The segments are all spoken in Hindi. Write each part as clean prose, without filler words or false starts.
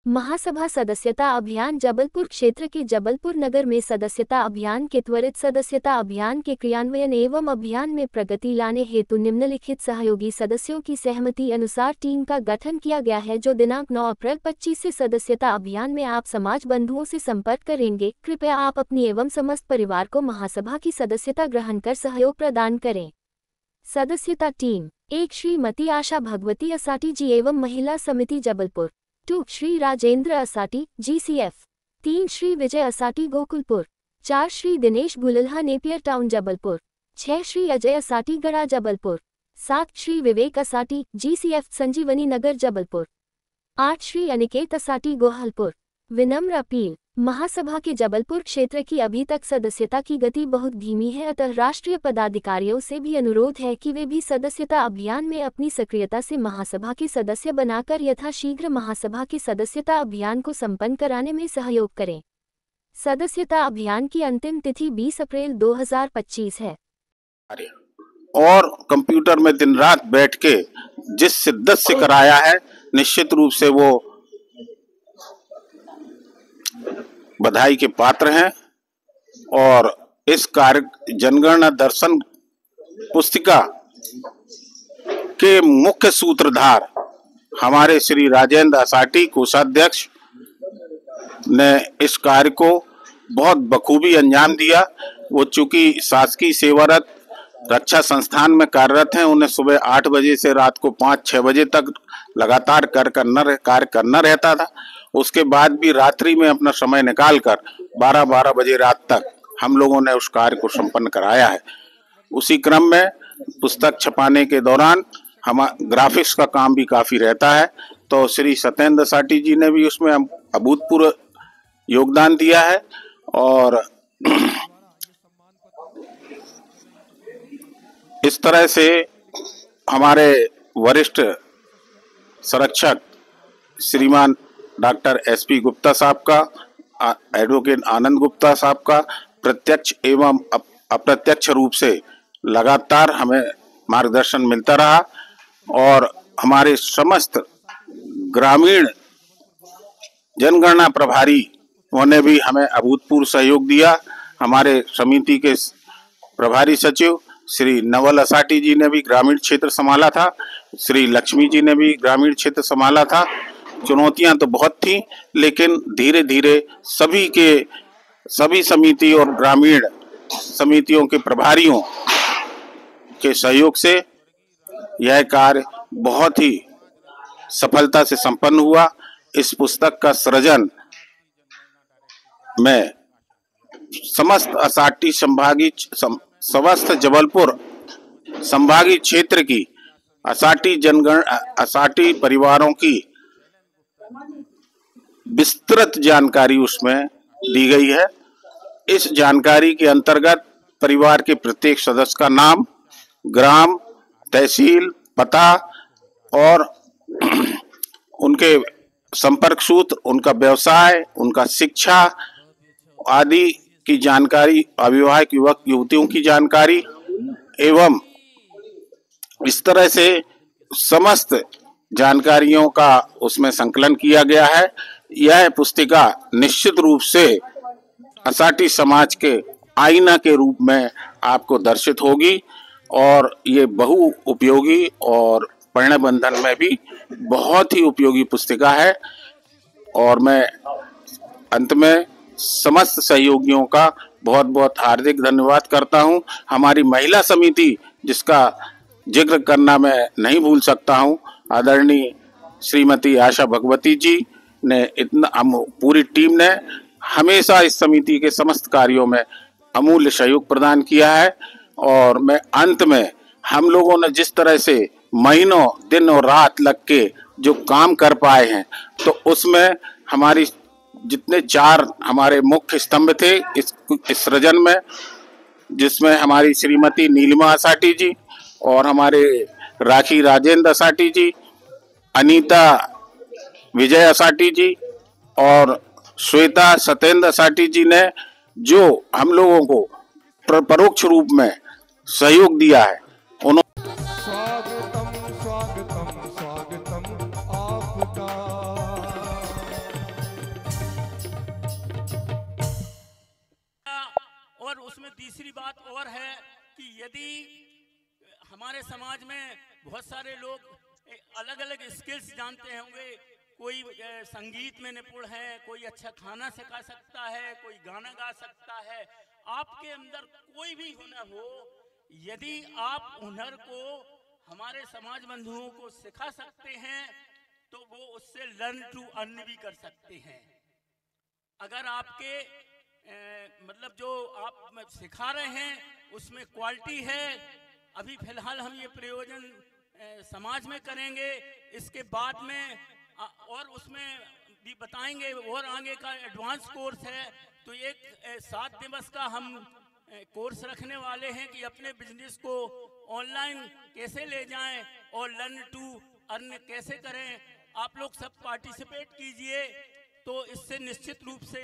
महासभा सदस्यता अभियान जबलपुर क्षेत्र के जबलपुर नगर में सदस्यता अभियान के त्वरित सदस्यता अभियान के क्रियान्वयन एवं अभियान में प्रगति लाने हेतु निम्नलिखित सहयोगी सदस्यों की सहमति अनुसार टीम का गठन किया गया है, जो दिनांक 9 अप्रैल 25 से सदस्यता अभियान में आप समाज बंधुओं से संपर्क करेंगे। कृपया आप अपनी एवं समस्त परिवार को महासभा की सदस्यता ग्रहण कर सहयोग प्रदान करें। सदस्यता टीम 1 श्रीमती आशा भगवती असाटी जी एवं महिला समिति Jabalpur. 2 Shri Rajendra Asati GCF। 3 Shri Vijay Asati Gokulpur. 4 Shri Dinesh Gulalha Napier Town Jabalpur. 6 Shri Ajay Asati Garha Jabalpur. 7 Shri Vivek Asati GCF Sanjivani Nagar Jabalpur. 8 Shri Aniket Asati Gohalpur. विनम्र अपील, महासभा के जबलपुर क्षेत्र की अभी तक सदस्यता की गति बहुत धीमी है, अतः राष्ट्रीय पदाधिकारियों से भी अनुरोध है कि वे भी सदस्यता अभियान में अपनी सक्रियता से महासभा के सदस्य बनाकर यथाशीघ्र महासभा के सदस्यता अभियान को संपन्न कराने में सहयोग करें। सदस्यता अभियान की अंतिम तिथि 20 अप्रैल 2025 है। और कंप्यूटर में दिन रात बैठ के जिस शिद्दत से कराया है, निश्चित रूप से वो बधाई के पात्र हैं। और इस कार्य जनगणना दर्शन पुस्तिका के मुख्य सूत्रधार हमारे श्री राजेंद्र असाटी कोषाध्यक्ष ने इस कार्य को बहुत बखूबी अंजाम दिया। वो चूंकि शासकीय सेवारत रक्षा संस्थान में कार्यरत हैं, उन्हें सुबह 8 बजे से रात को 5-6 बजे तक लगातार कार्य करना रहता था। उसके बाद भी रात्रि में अपना समय निकालकर 12-12 बजे रात तक हम लोगों ने उस कार्य को संपन्न कराया है। उसी क्रम में पुस्तक छपाने के दौरान हम ग्राफिक्स का काम भी काफी रहता है, तो श्री सत्येंद्र असाटी जी ने भी उसमें अभूतपूर्व योगदान दिया है। और इस तरह से हमारे वरिष्ठ संरक्षक श्रीमान डॉक्टर SP गुप्ता साहब का, एडवोकेट आनंद गुप्ता साहब का प्रत्यक्ष एवं अप्रत्यक्ष रूप से लगातार हमें मार्गदर्शन मिलता रहा। और हमारे समस्त ग्रामीण जनगणना प्रभारी उन्होंने भी हमें अभूतपूर्व सहयोग दिया। हमारे समिति के प्रभारी सचिव श्री नवल असाटी जी ने भी ग्रामीण क्षेत्र संभाला था, श्री लक्ष्मी जी ने भी ग्रामीण क्षेत्र संभाला था। चुनौतियां तो बहुत थी, लेकिन धीरे धीरे सभी समिति और ग्रामीण समितियों के प्रभारियों के सहयोग से यह कार्य बहुत ही सफलता से संपन्न हुआ। इस पुस्तक का सृजन में समस्त असाटी समस्त जबलपुर संभागीय क्षेत्र की असाटी परिवारों की विस्तृत जानकारी उसमें दी गई है। इस जानकारी के अंतर्गत परिवार के प्रत्येक सदस्य का नाम, ग्राम, तहसील, पता और उनके संपर्क सूत्र, उनका व्यवसाय, उनका शिक्षा आदि की जानकारी, अविवाहित युवक युवतियों की जानकारी एवं इस तरह से समस्त जानकारियों का उसमें संकलन किया गया है। यह पुस्तिका निश्चित रूप से असाटी समाज के आईना के रूप में आपको दर्शित होगी और ये बहु उपयोगी और पढ़ने बंधन में भी बहुत ही उपयोगी पुस्तिका है। और मैं अंत में समस्त सहयोगियों का बहुत बहुत हार्दिक धन्यवाद करता हूं। हमारी महिला समिति, जिसका जिक्र करना मैं नहीं भूल सकता हूं, आदरणीय श्रीमती आशा भगवती जी ने पूरी टीम ने हमेशा इस समिति के समस्त कार्यों में अमूल्य सहयोग प्रदान किया है। और मैं अंत में हम लोगों ने जिस तरह से महीनों दिन और रात लग के जो काम कर पाए हैं, तो उसमें हमारी जितने 4 हमारे मुख्य स्तंभ थे इस सृजन में, जिसमें हमारी श्रीमती नीलिमा असाटी जी और हमारे राखी राजेंद्र असाटी जी, अनीता विजय असाटी जी और श्वेता सत्येंद्र असाटी जी ने जो हम लोगों को परोक्ष रूप में सहयोग दिया है, स्वागतम स्वागतम स्वागतम आपका। उसमें तीसरी बात और है कि यदि हमारे समाज में बहुत सारे लोग अलग अलग स्किल्स जानते होंगे, कोई संगीत में निपुण है, कोई अच्छा खाना सिखा सकता है, कोई गाना गा सकता है, आपके अंदर कोई भी हुनर हो, यदि आप हुनर को हमारे समाज बंधुओं को सिखा सकते हैं तो वो उससे लर्न टू अर्न भी कर सकते हैं। अगर आपके मतलब जो आप सिखा रहे हैं उसमें क्वालिटी है, अभी फिलहाल हम ये प्रयोजन समाज में करेंगे, इसके बाद में और उसमें भी बताएंगे और आगे का एडवांस कोर्स है। तो एक 7 दिवस का हम कोर्स रखने वाले हैं कि अपने बिजनेस को ऑनलाइन कैसे ले जाएं और लर्न टू अर्न कैसे करें। आप लोग सब पार्टिसिपेट कीजिए तो इससे निश्चित रूप से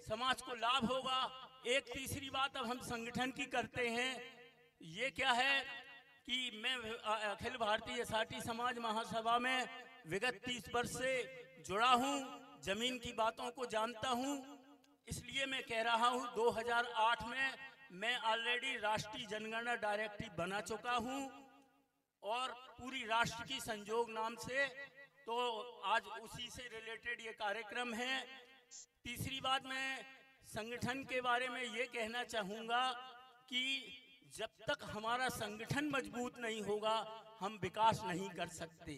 समाज को लाभ होगा। एक तीसरी बात अब हम संगठन की करते हैं, ये क्या है कि मैं अखिल भारतीय एसआरटी समाज महासभा में विगत 30 वर्ष से जुड़ा हूँ, जमीन की बातों को जानता हूँ, इसलिए मैं कह रहा हूँ 2008 में मैं ऑलरेडी राष्ट्रीय जनगणना डायरेक्टिव बना चुका हूँ और पूरी राष्ट्र की संजोग नाम से, तो आज उसी से रिलेटेड ये कार्यक्रम है। तीसरी बात मैं संगठन के बारे में ये कहना चाहूँगा कि जब तक हमारा संगठन मजबूत नहीं होगा हम विकास नहीं कर सकते,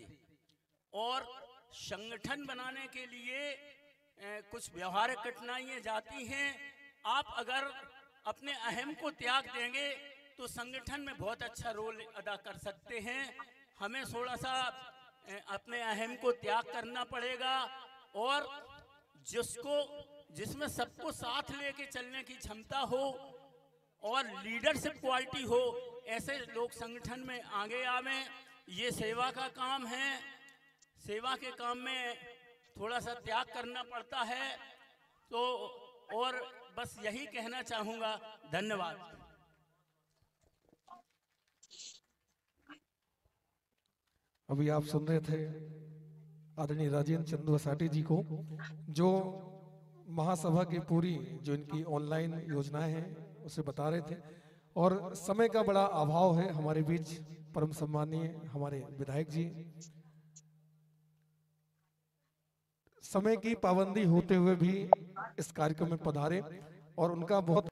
और संगठन बनाने के लिए कुछ व्यवहारिक कठिनाइयाँ जाती हैं। आप अगर अपने अहम को त्याग देंगे तो संगठन में बहुत अच्छा रोल अदा कर सकते हैं। हमें थोड़ा सा अपने अहम को त्याग करना पड़ेगा और जिसमें सबको साथ लेके चलने की क्षमता हो और लीडरशिप क्वालिटी हो, ऐसे लोग संगठन में आगे आवें। ये सेवा का काम है, सेवा के काम में थोड़ा सा त्याग करना पड़ता है। तो और बस यही कहना चाहूँगा, धन्यवाद। अभी आप सुन रहे थे आदरणीय राजेंद्र चंदू एसआरटी जी को, जो महासभा की पूरी जो इनकी ऑनलाइन योजनाएं हैं उसे बता रहे थे। और समय का बड़ा अभाव है हमारे बीच, परम सम्मानीय हमारे विधायक जी समय की पाबंदी होते हुए भी इस कार्यक्रम में पधारे और उनका बहुत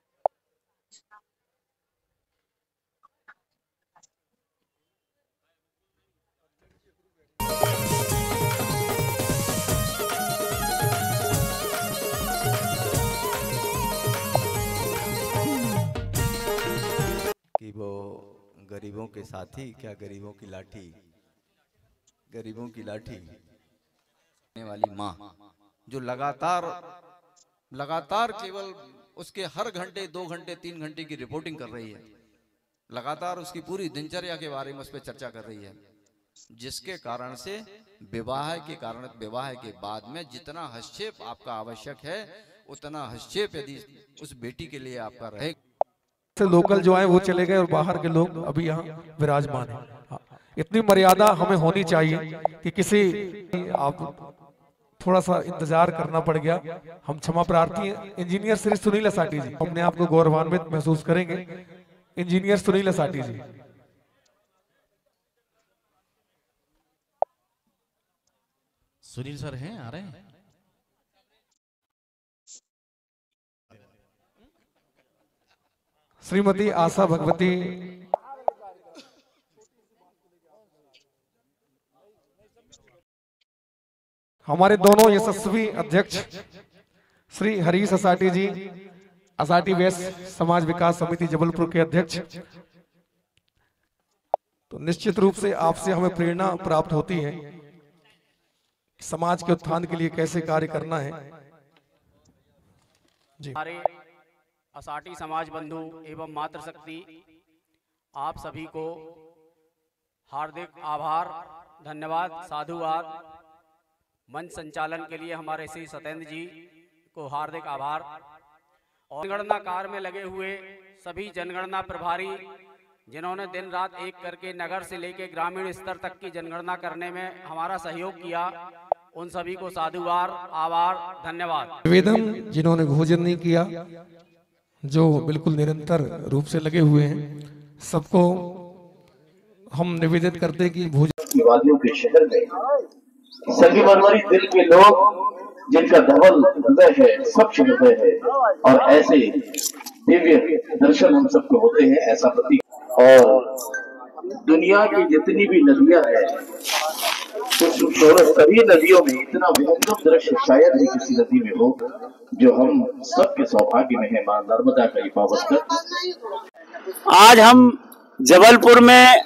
कि वो गरीबों के साथी क्या गरीबों की लाठी, गरीबों की लाठी वाली माँ जो लगातार केवल उसके हर घंटे 2 घंटे 3 घंटे की रिपोर्टिंग कर रही है, लगातार उसकी पूरी दिनचर्या के बारे में उस पर चर्चा कर रही है, जिसके कारण से विवाह के बाद में जितना हस्तक्षेप आपका आवश्यक है उतना हस्तक्षेप यदि उस बेटी के लिए आपका रहे। से लोकल जो आए वो चले गए और बाहर के लोग अभी यहाँ विराजमान हैं। इतनी मर्यादा हमें होनी चाहिए कि किसी आप थोड़ा सा इंतजार करना पड़ गया, हम क्षमा प्रार्थी हैं। इंजीनियर श्री सुनील एसआरटी जी, अपने आप को गौरवान्वित महसूस करेंगे। इंजीनियर सुनील एसआरटी जी। सुनील सर हैं, आ रहे हैं। श्रीमती आशा भगवती हमारे दोनों यशस्वी अध्यक्ष श्री हरीश एसआरटी जी, एसआरटी वेस्ट समाज विकास समिति जबलपुर के अध्यक्ष। तो निश्चित रूप से आपसे हमें प्रेरणा प्राप्त होती है समाज के उत्थान के लिए कैसे कार्य करना है। जी, हमारे एसआरटी समाज बंधु एवं मातृशक्ति आप सभी को हार्दिक आभार, धन्यवाद, साधुवाद। मंच संचालन के लिए हमारे श्री सत्येंद्र जी को हार्दिक आभार। और जनगणना कार्य में लगे हुए सभी जनगणना प्रभारी जिन्होंने दिन रात एक करके नगर से लेकर ग्रामीण स्तर तक की जनगणना करने में हमारा सहयोग किया, उन सभी को साधुवाद, आभार, धन्यवाद। निवेदन जिन्होंने भोजन नहीं किया जो बिल्कुल निरंतर रूप से लगे हुए हैं, सबको हम निवेदित करते हैं कि वादियों के शहर में संगी मनवरी दिल के लोग जिनका धवल हृदय है, स्वच्छ हृदय है, और ऐसे दिव्य दर्शन हम सबको होते हैं, ऐसा प्रतीक। और दुनिया की जितनी भी नदियां हैं, उस सभी नदियों में इतना विहंगम दृश्य शायद ही किसी नदी में हो जो हम सबके सौभाग्य में है। मां नर्मदा का ये पावन तट। आज हम जबलपुर में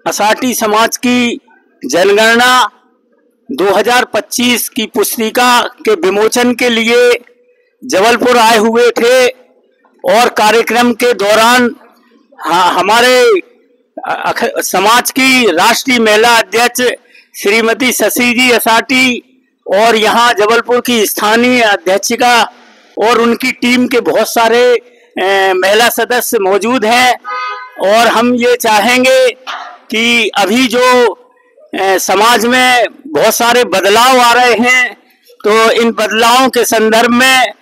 असाटी समाज की जनगणना 2025 की पुस्तिका के विमोचन के लिए जबलपुर आए हुए थे, और कार्यक्रम के दौरान हमारे समाज की राष्ट्रीय महिला अध्यक्ष श्रीमती शशि जी असाटी और यहाँ जबलपुर की स्थानीय अध्यक्षिका और उनकी टीम के बहुत सारे महिला सदस्य मौजूद हैं। और हम ये चाहेंगे कि अभी जो समाज में बहुत सारे बदलाव आ रहे हैं, तो इन बदलावों के संदर्भ में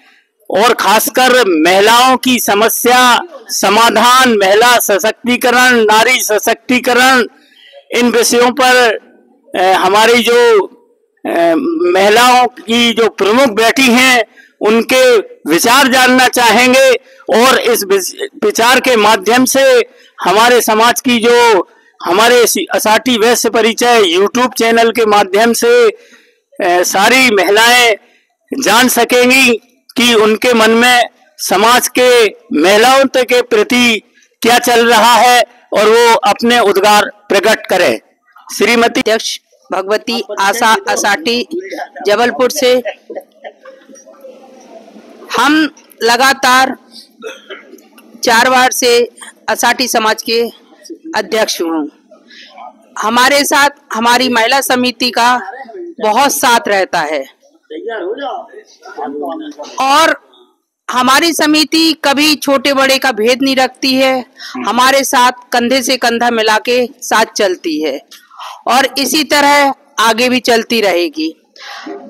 और खासकर महिलाओं की समस्या समाधान, महिला सशक्तिकरण, नारी सशक्तिकरण, इन विषयों पर हमारी जो महिलाओं की जो प्रमुख बैठी हैं उनके विचार जानना चाहेंगे, और इस विचार के माध्यम से हमारे समाज की जो हमारे असाटी वैश्य परिचय यूट्यूब चैनल के माध्यम से सारी महिलाएं जान सकेंगी कि उनके मन में समाज के महिलाओं के प्रति क्या चल रहा है, और वो अपने उद्गार प्रकट करें। श्रीमती अध्यक्ष भगवती आशा असाटी जबलपुर से हम लगातार 4 बार से असाटी समाज के अध्यक्ष हूँ। हमारे साथ हमारी महिला समिति का बहुत साथ रहता है, और हमारी समिति कभी छोटे बड़े का भेद नहीं रखती है, हमारे साथ कंधे से कंधा मिला के साथ चलती है, और इसी तरह आगे भी चलती रहेगी।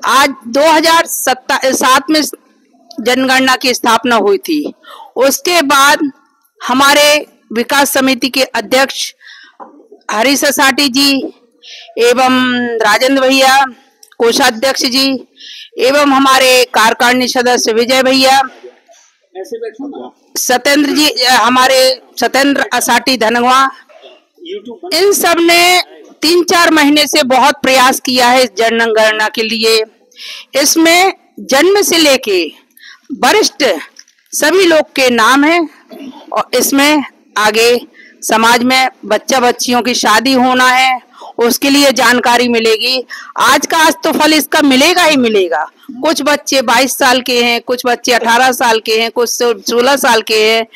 आज 2007 में जनगणना की स्थापना हुई थी। उसके बाद हमारे विकास समिति के अध्यक्ष हरीश असाटी जी एवं राजेंद्र भैया कोषाध्यक्ष जी एवं हमारे कार्यकारिणी सदस्य विजय भैया, सत्येंद्र जी, हमारे सत्येंद्र असाटी धनवा, इन सब ने 3-4 महीने से बहुत प्रयास किया है जनगणना के लिए। इसमें जन्म से लेके वरिष्ठ सभी लोग के नाम हैं, और इसमें आगे समाज में बच्चा बच्चियों की शादी होना है, उसके लिए जानकारी मिलेगी। आज तो फल इसका मिलेगा ही मिलेगा। कुछ बच्चे 22 साल के हैं, कुछ बच्चे 18 साल के हैं, कुछ 16 साल के हैं।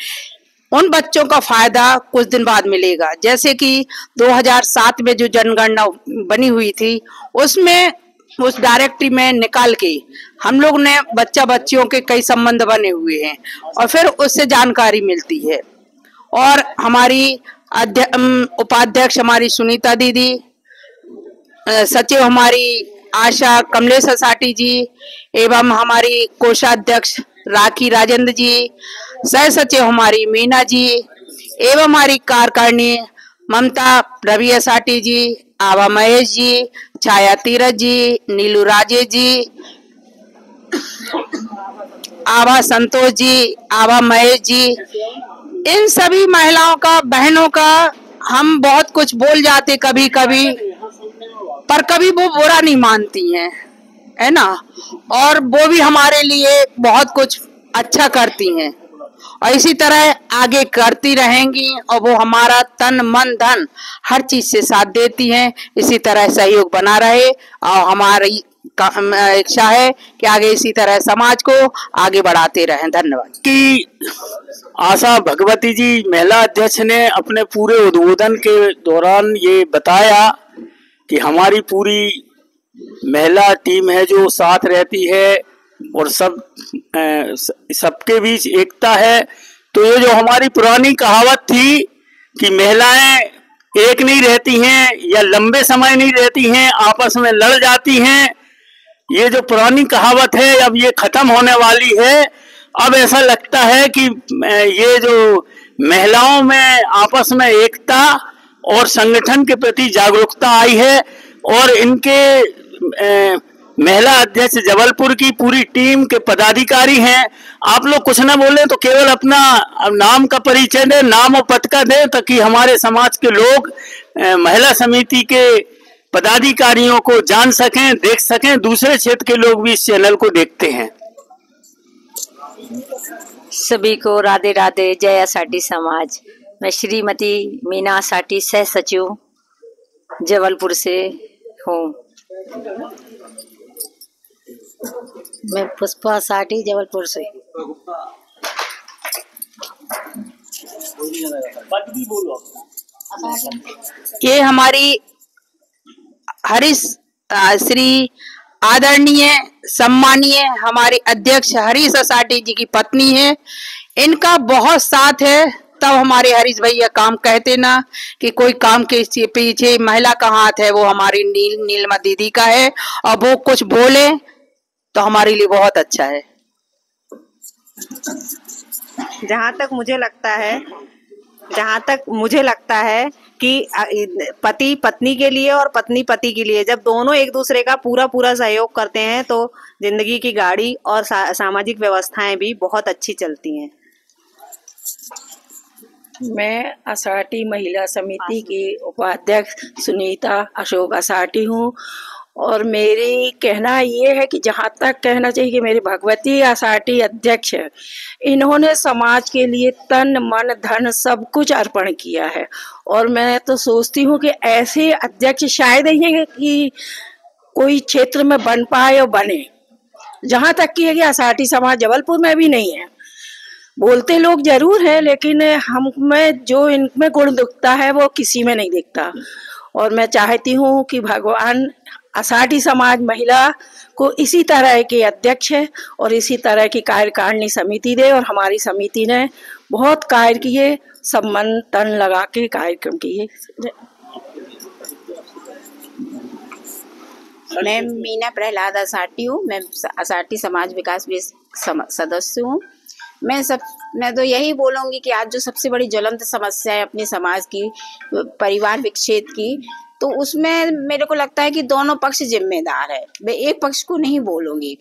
उन बच्चों का फायदा कुछ दिन बाद मिलेगा। जैसे कि 2007 में जो जनगणना बनी हुई थी, उसमें उस डायरेक्टरी में निकाल के हम लोग ने बच्चा बच्चियों के कई संबंध बने हुए हैं, और फिर उससे जानकारी मिलती है। और हमारी उपाध्यक्ष हमारी सुनीता दीदी, सचिव हमारी आशा कमलेश असाटी जी एवं हमारी कोषाध्यक्ष राखी राजेंद्र जी, सह सचिव हमारी मीना जी एवं हमारी कार्यकारिणी ममता रवि असाटी जी, आभा महेश जी, छाया तीरथ जी, नीलू राजे जी, आभा संतोष जी, आभा महेश जी, इन सभी महिलाओं का, बहनों का हम बहुत कुछ बोल जाते कभी कभी, पर कभी वो बुरा नहीं मानती हैं, है ना। और वो भी हमारे लिए बहुत कुछ अच्छा करती हैं, और इसी तरह आगे करती रहेंगी, और वो हमारा तन मन धन हर चीज से साथ देती हैं। इसी तरह सहयोग बना रहे, और हमारी इच्छा है कि आगे इसी तरह समाज को आगे बढ़ाते रहें। धन्यवाद। की आशा भगवती जी महिला अध्यक्ष ने अपने पूरे उद्बोधन के दौरान ये बताया कि हमारी पूरी महिला टीम है जो साथ रहती है, और सबके बीच एकता है। तो ये जो हमारी पुरानी कहावत थी कि महिलाएं एक नहीं रहती हैं या लंबे समय नहीं रहती हैं, आपस में लड़ जाती हैं, ये जो पुरानी कहावत है अब ये खत्म होने वाली है। अब ऐसा लगता है कि ये जो महिलाओं में आपस में एकता और संगठन के प्रति जागरूकता आई है, और इनके महिला अध्यक्ष जबलपुर की पूरी टीम के पदाधिकारी हैं। आप लोग कुछ ना बोले तो केवल अपना नाम का परिचय दें, नाम और पद का दें, ताकि हमारे समाज के लोग महिला समिति के पदाधिकारियों को जान सकें, देख सकें। दूसरे क्षेत्र के लोग भी इस चैनल को देखते हैं। सभी को राधे राधे, जय आसाटी समाज। मैं श्रीमती मीना आसाटी सह सचिव जबलपुर से हूँ। मैं पुष्पा आसाटी जबलपुर से। ये हमारी हरीश श्री आदरणीय सम्मानीय हमारे अध्यक्ष हरीश आसाटी जी की पत्नी है। इनका बहुत साथ है, तब हमारे हरीश भैया काम कहते ना कि कोई काम के पीछे महिला का हाथ है, वो हमारी नीलमा दीदी का है। और वो कुछ बोले तो हमारे लिए बहुत अच्छा है। जहाँ तक मुझे लगता है कि पति पत्नी के लिए और पत्नी पति के लिए, जब दोनों एक दूसरे का पूरा सहयोग करते हैं तो जिंदगी की गाड़ी और सामाजिक व्यवस्थाएं भी बहुत अच्छी चलती हैं। मैं आसाटी महिला समिति की उपाध्यक्ष सुनीता अशोक आसाटी हूँ। और मेरी कहना ये है कि जहाँ तक कहना चाहिए कि मेरी भगवती आसाटी अध्यक्ष है, इन्होंने समाज के लिए तन मन धन सब कुछ अर्पण किया है। और मैं तो सोचती हूँ कि ऐसे अध्यक्ष शायद ही कि कोई क्षेत्र में बन पाए और बने। जहाँ तक कि है कि आसाटी समाज जबलपुर में भी नहीं है। बोलते लोग जरूर है, लेकिन हम में जो इनमें गुण दिखता है वो किसी में नहीं दिखता। और मैं चाहती हूँ कि भगवान आसाटी समाज महिला को इसी तरह के अध्यक्ष है और इसी तरह की कार्यकारिणी समिति दे। और हमारी समिति ने बहुत कार्य किए, सब मन तन लगा के कार्यक्रम किए। मैं मीना प्रहलाद आसाटी हूँ। मैं आसाटी समाज विकास सदस्य हूँ। मैं तो यही बोलूँगी कि आज जो सबसे बड़ी ज्वलंत समस्या है अपने समाज की, परिवार विच्छेद की, तो उसमें मेरे को लगता है कि दोनों पक्ष जिम्मेदार है। मैं एक पक्ष को नहीं बोलूँगी,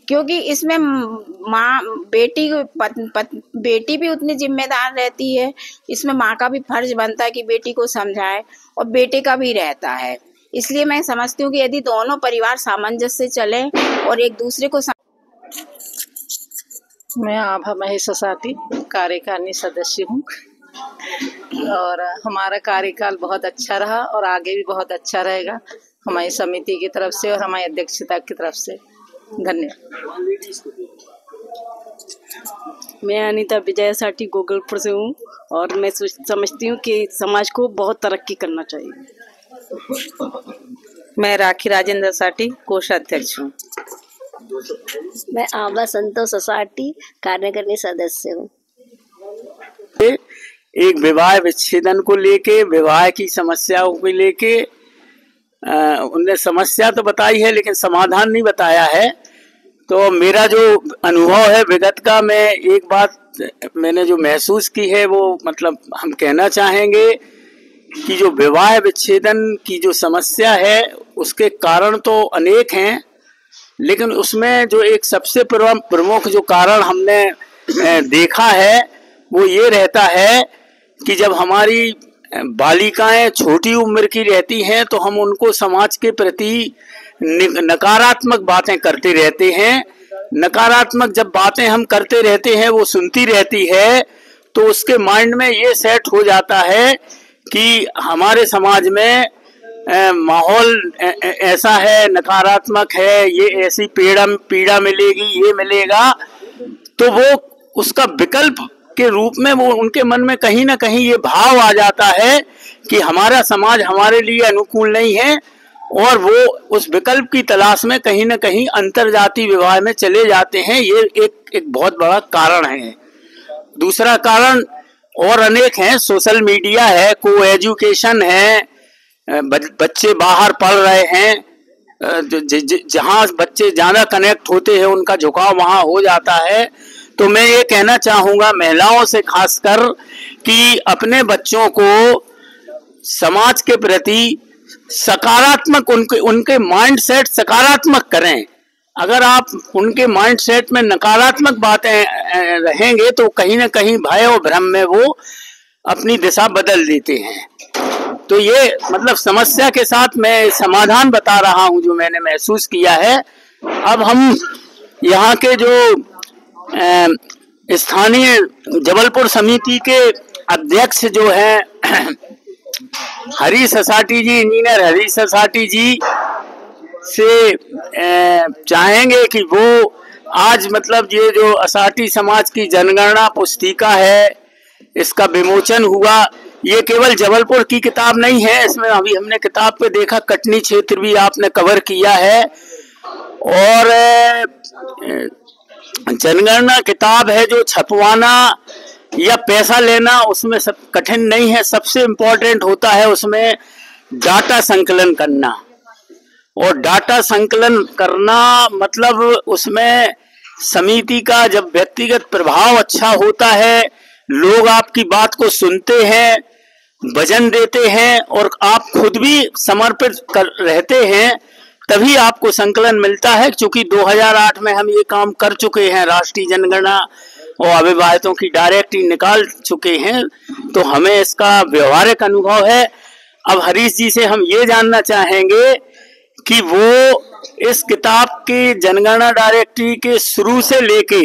क्योंकि इसमें माँ बेटी भी उतनी जिम्मेदार रहती है। इसमें माँ का भी फर्ज बनता है कि बेटी को समझाए, और बेटे का भी रहता है। इसलिए मैं समझती हूँ कि यदि दोनों परिवार सामंजस्य से चले और एक दूसरे को मैं आभा महेश आसाटी कार्यकारिणी सदस्य हूँ। और हमारा कार्यकाल बहुत अच्छा रहा और आगे भी बहुत अच्छा रहेगा, हमारी समिति की तरफ से और हमारी अध्यक्षता की तरफ से। धन्यवाद। मैं अनीता विजय आसाटी गोगलपुर से हूँ और मैं समझती हूँ कि समाज को बहुत तरक्की करना चाहिए। मैं राखी राजेंद्र आसाटी कोषाध्यक्ष हूँ। मैं आभा संतोष आसाटी कार्यकारिणी सदस्य हूँ। एक विवाह विच्छेदन को लेके, विवाह की समस्याओं को लेके उनने समस्या तो बताई है लेकिन समाधान नहीं बताया है। तो मेरा जो अनुभव है विगत का, मैं एक बात मैंने जो महसूस की है वो मतलब हम कहना चाहेंगे कि जो विवाह विच्छेदन की जो समस्या है उसके कारण तो अनेक हैं, लेकिन उसमें जो एक सबसे प्रमुख जो कारण हमने देखा है वो ये रहता है कि जब हमारी बालिकाएं छोटी उम्र की रहती हैं तो हम उनको समाज के प्रति नकारात्मक बातें करते रहते हैं। नकारात्मक जब बातें हम करते रहते हैं, वो सुनती रहती है, तो उसके माइंड में ये सेट हो जाता है कि हमारे समाज में माहौल ऐसा है, नकारात्मक है, ये ऐसी पीड़ा मिलेगी, ये मिलेगा। तो वो उसका विकल्प के रूप में वो उनके मन में कहीं ना कहीं ये भाव आ जाता है कि हमारा समाज हमारे लिए अनुकूल नहीं है, और वो उस विकल्प की तलाश में कहीं ना कहीं अंतरजातीय विवाह में चले जाते हैं। ये एक बहुत बड़ा कारण है। दूसरा कारण और अनेक हैं, सोशल मीडिया है, को एजुकेशन है, बच्चे बाहर पढ़ रहे हैं, जहाँ बच्चे ज़्यादा कनेक्ट होते हैं उनका झुकाव वहाँ हो जाता है। तो मैं ये कहना चाहूंगा महिलाओं से खासकर कि अपने बच्चों को समाज के प्रति सकारात्मक उनके माइंड सेट सकारात्मक करें। अगर आप उनके माइंड सेट में नकारात्मक बातें रहेंगे तो कहीं ना कहीं भय और भ्रम में वो अपनी दिशा बदल देते हैं। तो ये मतलब समस्या के साथ मैं समाधान बता रहा हूं जो मैंने महसूस किया है। अब हम यहाँ के जो स्थानीय जबलपुर समिति के अध्यक्ष जो है हरीश असाटी जी, इंजीनियर हरीश असाटी जी से चाहेंगे कि वो आज मतलब ये जो असाटी समाज की जनगणना पुस्तिका है इसका विमोचन हुआ। ये केवल जबलपुर की किताब नहीं है, इसमें अभी हमने किताब पे देखा कटनी क्षेत्र भी आपने कवर किया है। और जनगणना किताब है जो छपवाना या पैसा लेना उसमें सब कठिन नहीं है, सबसे इम्पोर्टेंट होता है उसमें डाटा संकलन करना। और डाटा संकलन करना मतलब उसमें समिति का जब व्यक्तिगत प्रभाव अच्छा होता है, लोग आपकी बात को सुनते हैं, वजन देते हैं और आप खुद भी समर्पित रहते हैं, तभी आपको संकलन मिलता है। क्योंकि 2008 में हम ये काम कर चुके हैं, राष्ट्रीय जनगणना और अविवाहितों की डायरेक्टली निकाल चुके हैं, तो हमें इसका व्यवहारिक अनुभव है। अब हरीश जी से हम ये जानना चाहेंगे कि वो इस किताब के जनगणना डायरेक्टरी के शुरू से लेके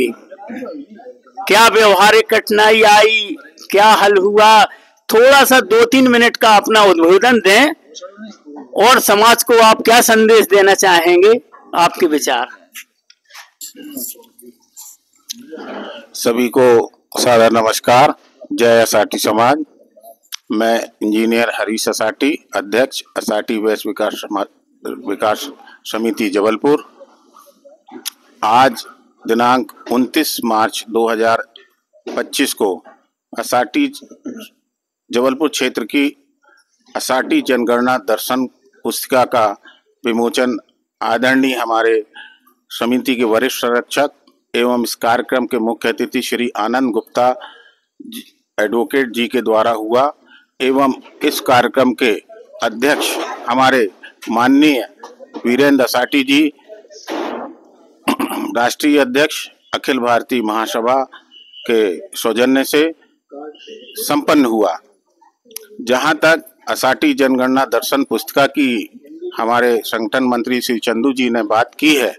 क्या व्यवहारिक कठिनाई आई, क्या हल हुआ, थोड़ा सा 2-3 मिनट का अपना उद्बोधन दें और समाज को आप क्या संदेश देना चाहेंगे, आपके विचार। सभी को सादर नमस्कार। जय असाटी समाज। मैं इंजीनियर हरीश असाटी, अध्यक्ष असाटी वैश्य विकास समिति जबलपुर। आज दिनांक 29 मार्च 2025 को असाटी जबलपुर क्षेत्र की असाटी जनगणना दर्शन पुस्तिका का विमोचन आदरणीय हमारे समिति के वरिष्ठ संरक्षक एवं इस कार्यक्रम के मुख्य अतिथि श्री आनंद गुप्ता एडवोकेट जी के द्वारा हुआ एवं इस कार्यक्रम के अध्यक्ष हमारे माननीय वीरेंद्र असाटी जी, राष्ट्रीय अध्यक्ष अखिल भारतीय महासभा के सौजन्य से संपन्न हुआ। जहां तक असाटी जनगणना दर्शन पुस्तिका की हमारे संगठन मंत्री श्री चंदू जी ने बात की है,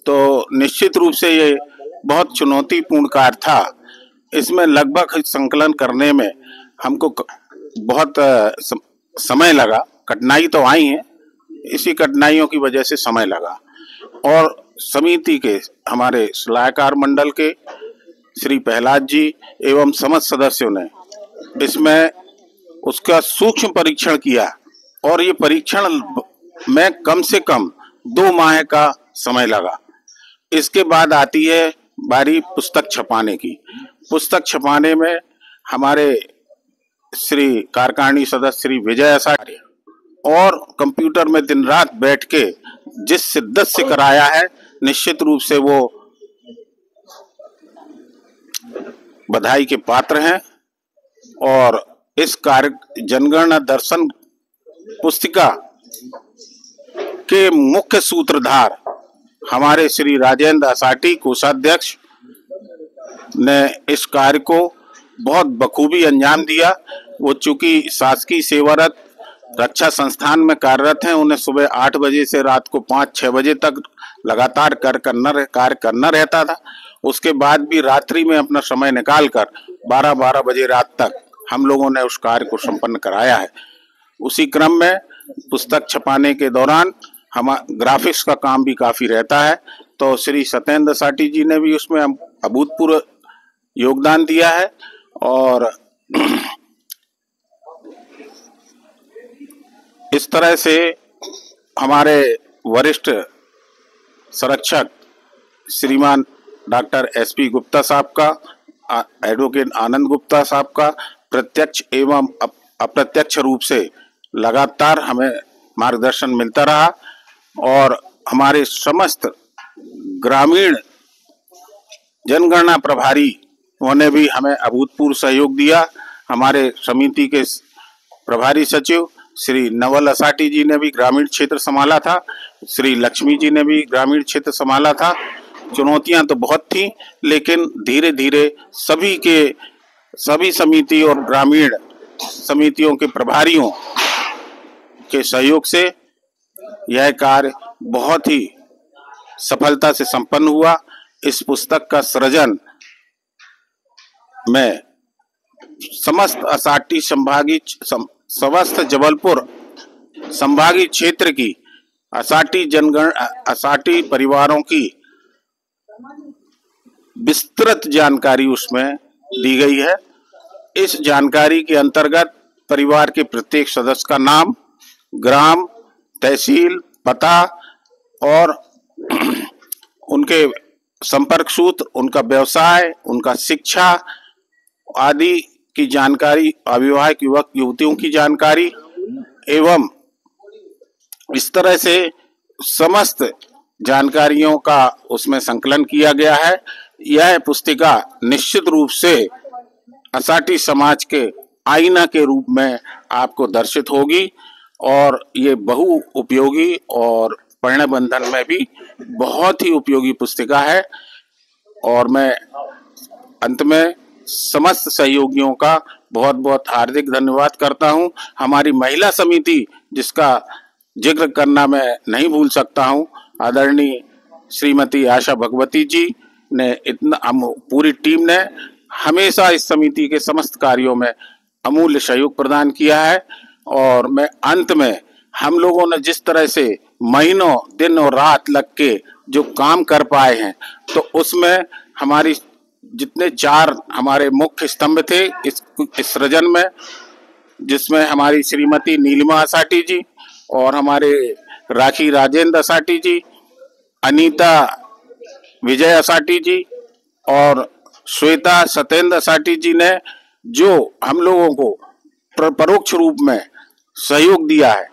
तो निश्चित रूप से ये बहुत चुनौतीपूर्ण कार्य था। इसमें लगभग संकलन करने में हमको बहुत समय लगा, कठिनाई तो आई है, इसी कठिनाइयों की वजह से समय लगा। और समिति के हमारे सलाहकार मंडल के श्री प्रहलाद जी एवं समस्त सदस्यों ने इसमें उसका सूक्ष्म परीक्षण किया और ये परीक्षण में कम से कम 2 माह का समय लगा। इसके बाद आती है बारी पुस्तक छपाने की। पुस्तक छपाने में हमारे श्री कार्यकारिणी सदस्य श्री विजय असाटी और कंप्यूटर में दिन रात बैठ के जिस शिद्दत से कराया है, निश्चित रूप से वो बधाई के पात्र हैं। और इस कार्य जनगणना दर्शन पुस्तिका के मुख्य सूत्रधार हमारे श्री राजेंद्र असाटी कोषाध्यक्ष ने इस कार्य को बहुत बखूबी अंजाम दिया। वो चूंकि शासकीय सेवारत रक्षा संस्थान में कार्यरत हैं, उन्हें सुबह 8 बजे से रात को 5-6 बजे तक लगातार कार्य करना रहता था। उसके बाद भी रात्रि में अपना समय निकालकर 12-12 बजे रात तक हम लोगों ने उस कार्य को संपन्न कराया है। उसी क्रम में पुस्तक छपाने के दौरान हम ग्राफिक्स का काम भी काफी रहता है, तो श्री सत्येंद्र असाटी जी ने भी उसमें अभूतपूर्व योगदान दिया है। और इस तरह से हमारे वरिष्ठ संरक्षक श्रीमान डॉक्टर SP गुप्ता साहब का, एडवोकेट आनंद गुप्ता साहब का प्रत्यक्ष एवं अप्रत्यक्ष रूप से लगातार हमें मार्गदर्शन मिलता रहा। और हमारे समस्त ग्रामीण जनगणना प्रभारी उन्होंने भी हमें अभूतपूर्व सहयोग दिया। हमारे समिति के प्रभारी सचिव श्री नवल असाटी जी ने भी ग्रामीण क्षेत्र संभाला था, श्री लक्ष्मी जी ने भी ग्रामीण क्षेत्र संभाला था। चुनौतियां तो बहुत थी, लेकिन धीरे धीरे सभी समिति और ग्रामीण समितियों के प्रभारियों के सहयोग से यह कार्य बहुत ही सफलता से संपन्न हुआ। इस पुस्तक का सृजन में समस्त असाटी समस्त जबलपुर संभागीय क्षेत्र की असाटी परिवारों की विस्तृत जानकारी उसमें दी गई है। इस जानकारी के अंतर्गत परिवार के प्रत्येक सदस्य का नाम, ग्राम, तहसील, पता और उनके संपर्क सूत्र, उनका व्यवसाय, उनका शिक्षा आदि की जानकारी, अविवाहित युवक युवतियों की जानकारी एवं इस तरह से समस्त जानकारियों का उसमें संकलन किया गया है। यह पुस्तिका निश्चित रूप से असाटी समाज के आईना के रूप में आपको दर्शित होगी और ये बहु उपयोगी और पढ़ने बंधन में भी बहुत ही उपयोगी पुस्तिका है। और मैं अंत में समस्त सहयोगियों का बहुत बहुत हार्दिक धन्यवाद करता हूं। हमारी महिला समिति, जिसका जिक्र करना मैं नहीं भूल सकता हूं, आदरणीय श्रीमती आशा भगवती जी ने पूरी टीम ने हमेशा इस समिति के समस्त कार्यों में अमूल्य सहयोग प्रदान किया है। और मैं अंत में हम लोगों ने जिस तरह से महीनों दिन और रात लग के जो काम कर पाए हैं, तो उसमें हमारी जितने 4 हमारे मुख्य स्तंभ थे इस सृजन में, जिसमें हमारी श्रीमती नीलिमा असाटी जी और हमारे राखी राजेंद्र असाटी जी, अनीता विजय असाटी जी और श्वेता सत्येंद्र असाटी जी ने जो हम लोगों को परोक्ष रूप में सहयोग दिया है,